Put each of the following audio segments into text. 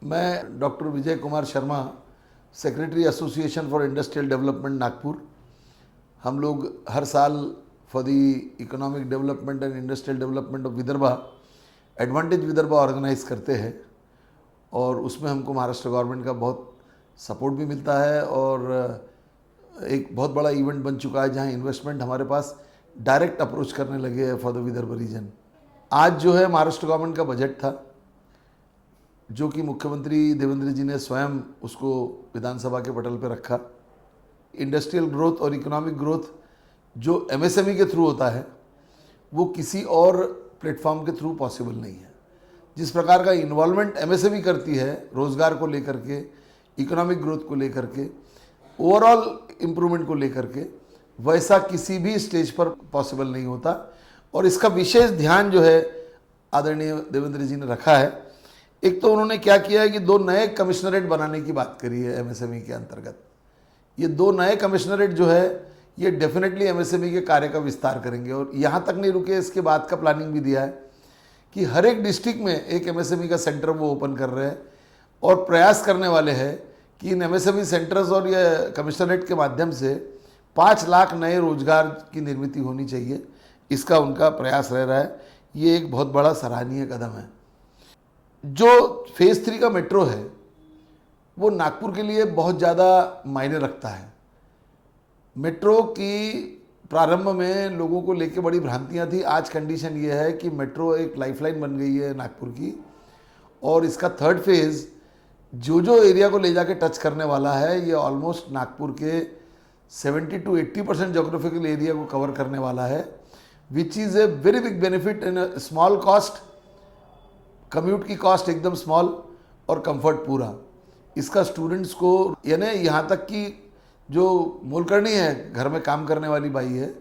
मैं doctor Vijay Kumar Sharma, secretary association for industrial development Nagpur. हम लोग हर साल for the economic development and industrial development of Vidarbha advantage Vidarbha organise करते हैं और उसमें हमको महाराष्ट्र गवर्नमेंट का बहुत सपोर्ट भी मिलता है और एक बहुत बड़ा इवेंट बन चुका है जहां इन्वेस्टमेंट हमारे पास डायरेक्ट अप्रोच करने लगे हैं फॉर द विदर्भ रीजन। आज जो है महाराष्ट्र गवर्नमेंट का बजट था जो कि मुख्यमंत्री देवेंद्र जी ने स्वयं उसको विधानसभा के पटल पर रखा। इंडस्ट्रियल ग्रोथ और इकोनॉमिक ग्रोथ जो एमएसएमई के थ्रू होता है वो किसी और प्लेटफॉर्म के थ्रू पॉसिबल नहीं है। जिस प्रकार का इन्वॉल्वमेंट एमएसएमई करती है रोज़गार को लेकर के, इकोनॉमिक ग्रोथ को लेकर के, ओवरऑल इम्प्रूवमेंट को लेकर के, वैसा किसी भी स्टेज पर पॉसिबल नहीं होता। और इसका विशेष ध्यान जो है आदरणीय देवेंद्र जी ने रखा है। एक तो उन्होंने क्या किया है कि 2 नए कमिश्नरेट बनाने की बात करी है एमएसएमई के अंतर्गत। ये 2 नए कमिश्नरेट जो है ये डेफिनेटली एमएसएमई के कार्य का विस्तार करेंगे और यहाँ तक नहीं रुके, इसके बाद का प्लानिंग भी दिया है कि हर एक डिस्ट्रिक्ट में एक एमएसएमई का सेंटर वो ओपन कर रहे हैं और प्रयास करने वाले हैं कि इन एमएसएमई सेंटर्स और ये कमिश्नरेट के माध्यम से 5 लाख नए रोजगार की निर्मित होनी चाहिए। इसका उनका प्रयास रह रहा है। ये एक बहुत बड़ा सराहनीय कदम है। जो फेज़ 3 का मेट्रो है वो नागपुर के लिए बहुत ज़्यादा मायने रखता है। मेट्रो की प्रारंभ में लोगों को लेके बड़ी भ्रांतियां थी। आज कंडीशन ये है कि मेट्रो एक लाइफलाइन बन गई है नागपुर की और इसका 3rd फेज़ जो एरिया को ले जाके टच करने वाला है ये ऑलमोस्ट नागपुर के 70 to 80% जोग्राफिकल एरिया को कवर करने वाला है, which is a very big benefit in small cost. Commute की कॉस्ट एकदम स्मॉल और कंफर्ट पूरा। इसका स्टूडेंट्स को यानी यहाँ तक कि जो मोलकर्णी है, घर में काम करने वाली बाई है,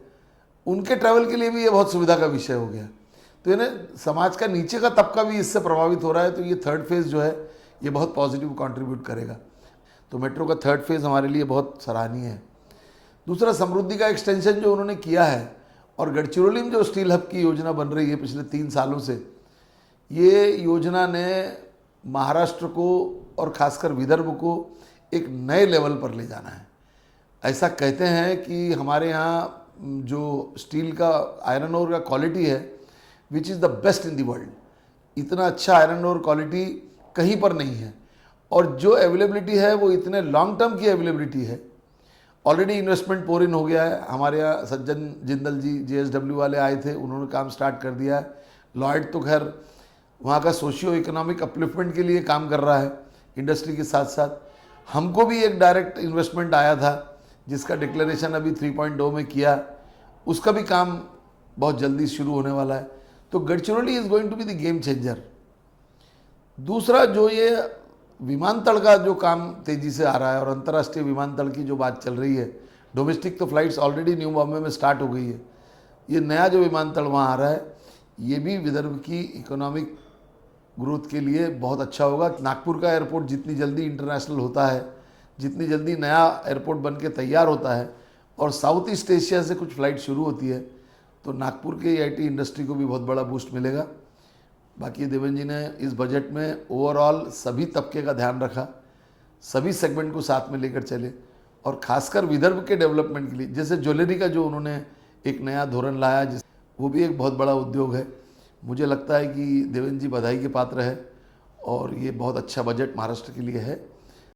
उनके ट्रैवल के लिए भी ये बहुत सुविधा का विषय हो गया। तो यानी समाज का नीचे का तबका भी इससे प्रभावित हो रहा है। तो ये 3rd फेज़ जो है ये बहुत पॉजिटिव कंट्रीब्यूट करेगा। तो मेट्रो का 3rd फेज़ हमारे लिए बहुत सराहनीय है। दूसरा, समृद्धि का एक्सटेंशन जो उन्होंने किया है और गढ़चिरौली में जो स्टील हब की योजना बन रही है पिछले 3 सालों से, ये योजना ने महाराष्ट्र को और खासकर विदर्भ को एक नए लेवल पर ले जाना है। ऐसा कहते हैं कि हमारे यहाँ जो स्टील का आयरन ओर का क्वालिटी है which is the best in the world. इतना अच्छा आयरन ओर क्वालिटी कहीं पर नहीं है और जो अवेलेबिलिटी है वो इतने लॉन्ग टर्म की अवेलेबिलिटी है। ऑलरेडी इन्वेस्टमेंट पोर इन हो गया है। हमारे यहाँ सज्जन जिंदल जी JSW वाले आए थे, उन्होंने काम स्टार्ट कर दिया है। लॉयड तो खैर वहाँ का सोशियो इकोनॉमिक अपलिफ्टमेंट के लिए काम कर रहा है इंडस्ट्री के साथ साथ। हमको भी एक डायरेक्ट इन्वेस्टमेंट आया था जिसका डिक्लेरेशन अभी 3.0 में किया, उसका भी काम बहुत जल्दी शुरू होने वाला है। तो Gadchiroli is going to be the game changer. दूसरा, जो ये विमानतल का जो काम तेज़ी से आ रहा है और अंतर्राष्ट्रीय विमानतल की जो बात चल रही है, डोमेस्टिक तो फ्लाइट्स ऑलरेडी न्यू बॉम्बे में स्टार्ट हो गई है, ये नया जो विमानतल वहाँ आ रहा है ये भी विदर्भ की इकोनॉमिक ग्रोथ के लिए बहुत अच्छा होगा। नागपुर का एयरपोर्ट जितनी जल्दी इंटरनेशनल होता है, जितनी जल्दी नया एयरपोर्ट बन के तैयार होता है और साउथ ईस्ट एशिया से कुछ फ़्लाइट शुरू होती है तो नागपुर के आईटी इंडस्ट्री को भी बहुत बड़ा बूस्ट मिलेगा। बाकी देवेंद्र जी ने इस बजट में ओवरऑल सभी तबके का ध्यान रखा, सभी सेगमेंट को साथ में लेकर चले और खासकर विदर्भ के डेवलपमेंट के लिए, जैसे ज्वेलरी का जो उन्होंने एक नया धोरण लाया, जिस वो भी एक बहुत बड़ा उद्योग है। मुझे लगता है कि देवेंद्र जी बधाई के पात्र है और ये बहुत अच्छा बजट महाराष्ट्र के लिए है।